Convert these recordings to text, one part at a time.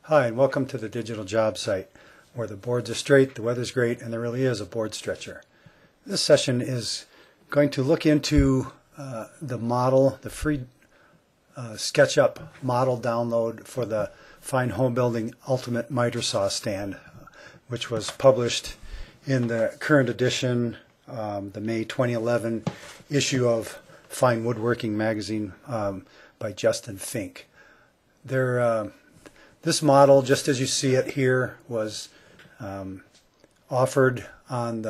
Hi, and welcome to the digital job site, where the boards are straight, the weather's great, and there really is a board stretcher. This session is going to look into the model, the free SketchUp model download for the Fine Home Building Ultimate Miter Saw Stand, which was published in the current edition, the May 2011 issue of Fine Woodworking magazine by Justin Fink. This model, just as you see it here, was offered on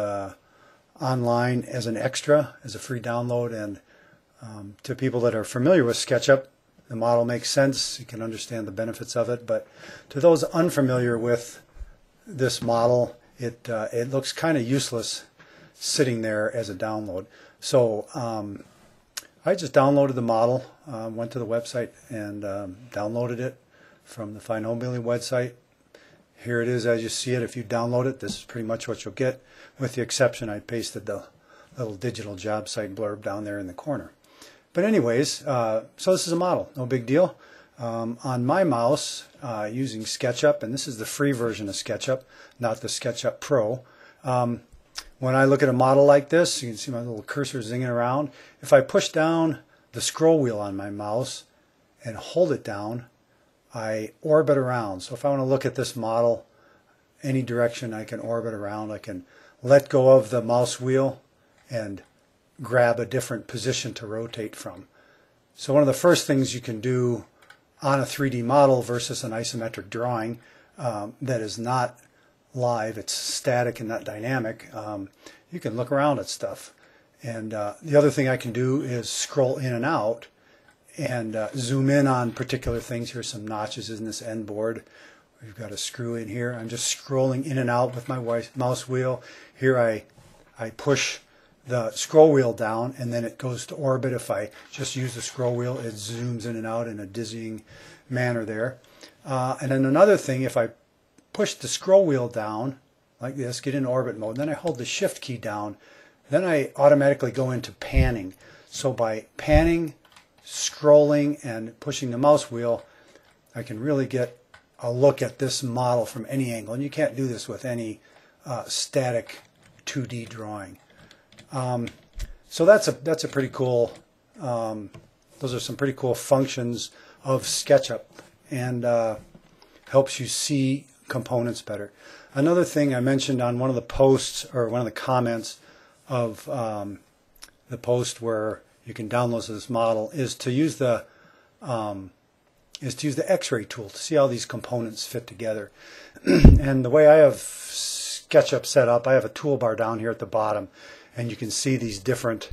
online as an extra, as a free download, and to people that are familiar with SketchUp, the model makes sense. You can understand the benefits of it, but to those unfamiliar with this model, it looks kind of useless sitting there as a download. So I just downloaded the model, went to the website and downloaded it from the Fine Home Building website. Here it is as you see it. If you download it, this is pretty much what you'll get, with the exception I pasted the little digital job site blurb down there in the corner. But anyways, so this is a model, no big deal. On my mouse, using SketchUp, and this is the free version of SketchUp, not the SketchUp Pro. When I look at a model like this, you can see my little cursor zinging around. If I push down the scroll wheel on my mouse and hold it down, I orbit around. So if I want to look at this model any direction, I can orbit around. I can let go of the mouse wheel and grab a different position to rotate from. So one of the first things you can do on a 3D model versus an isometric drawing that is not live, it's static and not dynamic, you can look around at stuff. And the other thing I can do is scroll in and out and zoom in on particular things. Here's some notches in this end board. We've got a screw in here. I'm just scrolling in and out with my mouse wheel. Here I push the scroll wheel down and then it goes to orbit. If I just use the scroll wheel, it zooms in and out in a dizzying manner there. And then another thing, if I push the scroll wheel down like this, get in orbit mode, then I hold the shift key down, then I automatically go into panning. So by panning, scrolling, and pushing the mouse wheel, I can really get a look at this model from any angle. And you can't do this with any static 2D drawing. So that's a pretty cool, those are some pretty cool functions of SketchUp, and helps you see components better. Another thing I mentioned on one of the posts, or one of the comments of the post where you can download this model, is to use the X-ray tool to see how these components fit together. And the way I have SketchUp set up, I have a toolbar down here at the bottom, and you can see these different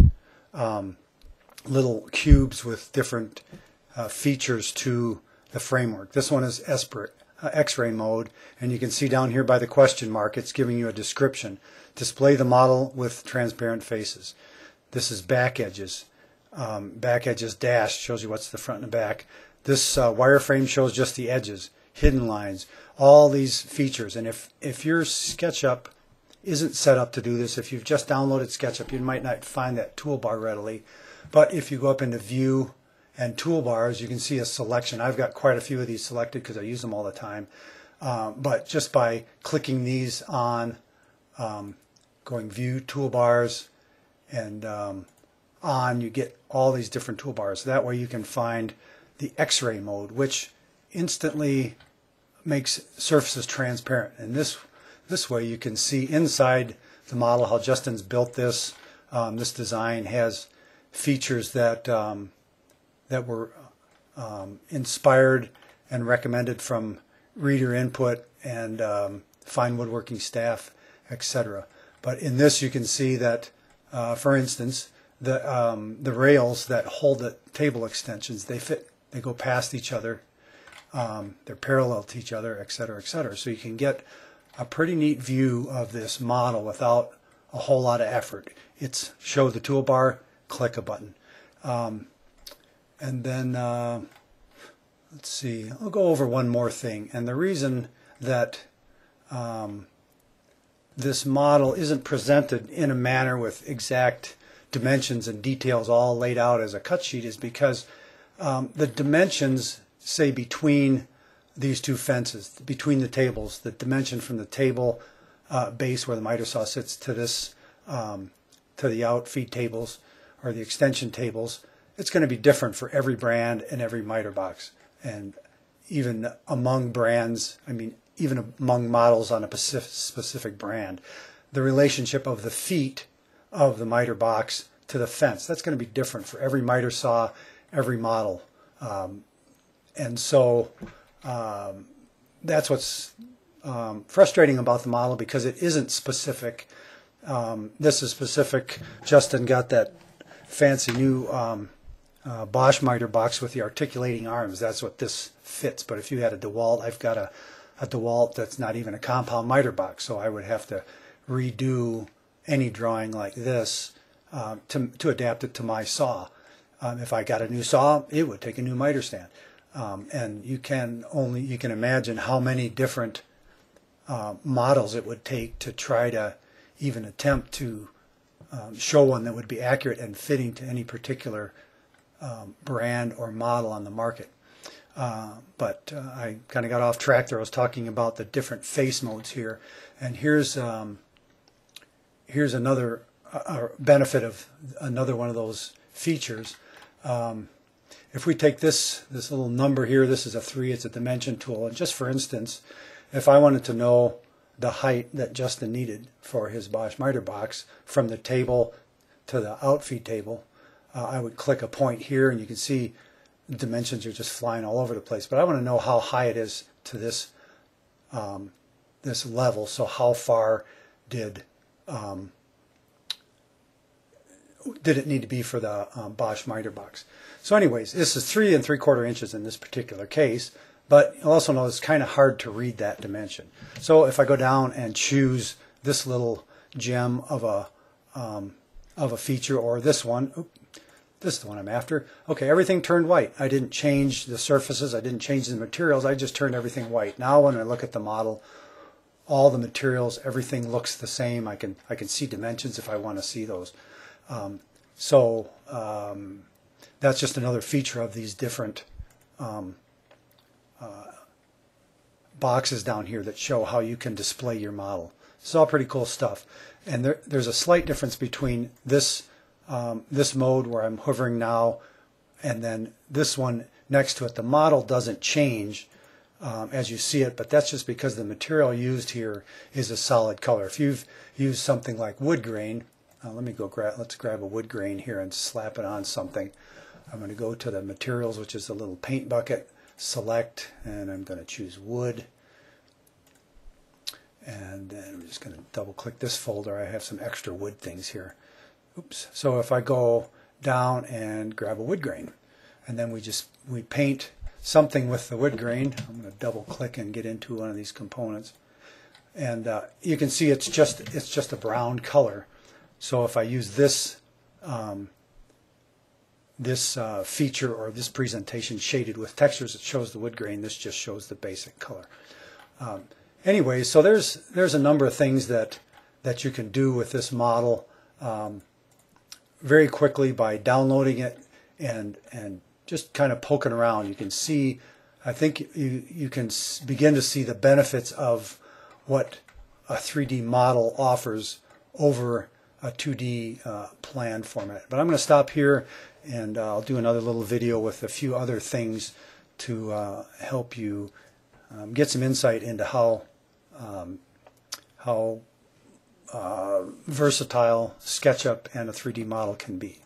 little cubes with different features to the framework. This one is X-ray mode, and you can see down here by the question mark, it's giving you a description. Display the model with transparent faces. This is back edges. Back edges dashed shows you what's the front and the back. This wireframe shows just the edges, hidden lines, all these features. And if your SketchUp isn't set up to do this, if you've just downloaded SketchUp, you might not find that toolbar readily. But if you go up into View and Toolbars, you can see a selection. I've got quite a few of these selected because I use them all the time. But just by clicking these on, going View, Toolbars, and on, you get all these different toolbars. That way you can find the X-ray mode, which instantly makes surfaces transparent. And this way you can see inside the model how Justin's built this. This design has features that that were inspired and recommended from reader input and fine woodworking staff, etc. But in this you can see that, for instance, the rails that hold the table extensions, they go past each other, they're parallel to each other, etc., etc. So you can get a pretty neat view of this model without a whole lot of effort. It's show the toolbar, click a button. And then, let's see, I'll go over one more thing. And the reason that this model isn't presented in a manner with exact dimensions and details all laid out as a cut sheet is because the dimensions, say, between these two fences between the tables, the dimension from the table base where the miter saw sits to this to the out feed tables or the extension tables. It's going to be different for every brand and every miter box, and even among brands, I mean even among models on a specific brand, the relationship of the feet of the miter box to the fence, that's going to be different for every miter saw, every model. And so that's what's frustrating about the model, because it isn't specific. This is specific. Justin got that fancy new Bosch miter box with the articulating arms. That's what this fits. But if you had a DeWalt, I've got a DeWalt that's not even a compound miter box, so I would have to redo any drawing like this to adapt it to my saw. If I got a new saw, it would take a new miter stand. And you can imagine how many different models it would take to try to even attempt to show one that would be accurate and fitting to any particular brand or model on the market. But I kind of got off track there. I was talking about the different face modes here, and here's another benefit of another one of those features. If we take this little number here, this is a 3, it's a dimension tool, and just for instance, if I wanted to know the height that Justin needed for his Bosch miter box from the table to the outfeed table, I would click a point here, and you can see the dimensions are just flying all over the place. But I want to know how high it is to this this level. So how far did it need to be for the Bosch miter box? So anyways, this is 3 3/4 inches in this particular case, but you'll also know it's kind of hard to read that dimension. So if I go down and choose this little gem of a feature, or this one, this is the one I'm after. Okay, everything turned white. I didn't change the surfaces, I didn't change the materials, I just turned everything white. Now when I look at the model, all the materials, everything looks the same. I can see dimensions if I want to see those. That's just another feature of these different boxes down here that show how you can display your model. It's all pretty cool stuff. And there's a slight difference between this mode where I'm hovering now and then this one next to it. The model doesn't change as you see it, but that's just because the material used here is a solid color. If you've used something like wood grain, let's grab a wood grain here and slap it on something. I'm going to go to the materials, which is the little paint bucket, select, and I'm going to choose wood. And then I'm just going to double click this folder. I have some extra wood things here. Oops. So if I go down and grab a wood grain, and then we paint something with the wood grain. I'm going to double click and get into one of these components, and you can see it's just a brown color. So if I use this feature or this presentation shaded with textures, it shows the wood grain. This just shows the basic color. Anyway, so there's a number of things that you can do with this model very quickly by downloading it and just kind of poking around. You can see, I think you can begin to see the benefits of what a 3D model offers over a 2D plan format. But I'm going to stop here, and I'll do another little video with a few other things to help you get some insight into how versatile SketchUp and a 3D model can be.